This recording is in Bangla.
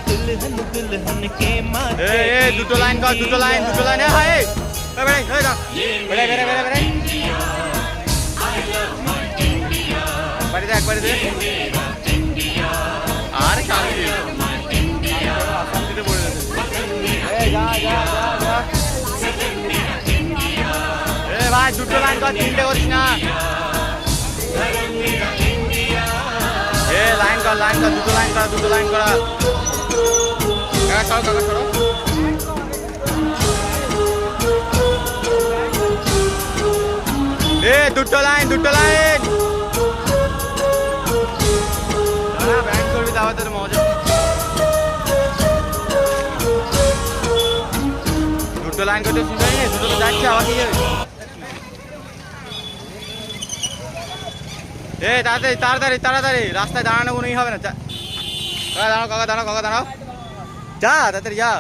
दुल्हन दुल्हन के माथे ए দুটো লাইন কর, দুটো লাইন এ হাই এই বেড়ে হয়ে যা বেড়ে বাড়ি দেখ আর কাজ অশান্তিতে পড়ে গেছে। এই যা এ ভাই দুটো লাইন কর, তিনটে করিস না। এ লাইন কর, দুটো লাইন করা কাকা সরো এ দুটো লাইন ব্যাংক করবি তাও তোর মজা। দুটো লাইন করতে শুনতে নিয়ে দুটো তো যাচ্ছে আবার কি যাবে। এ তাড়াতাড়ি রাস্তায় দাঁড়ানো কোনোই হবে না। দাঁড়াও কাকা দাঁড়াও যা তাড়াতাড়ি যা।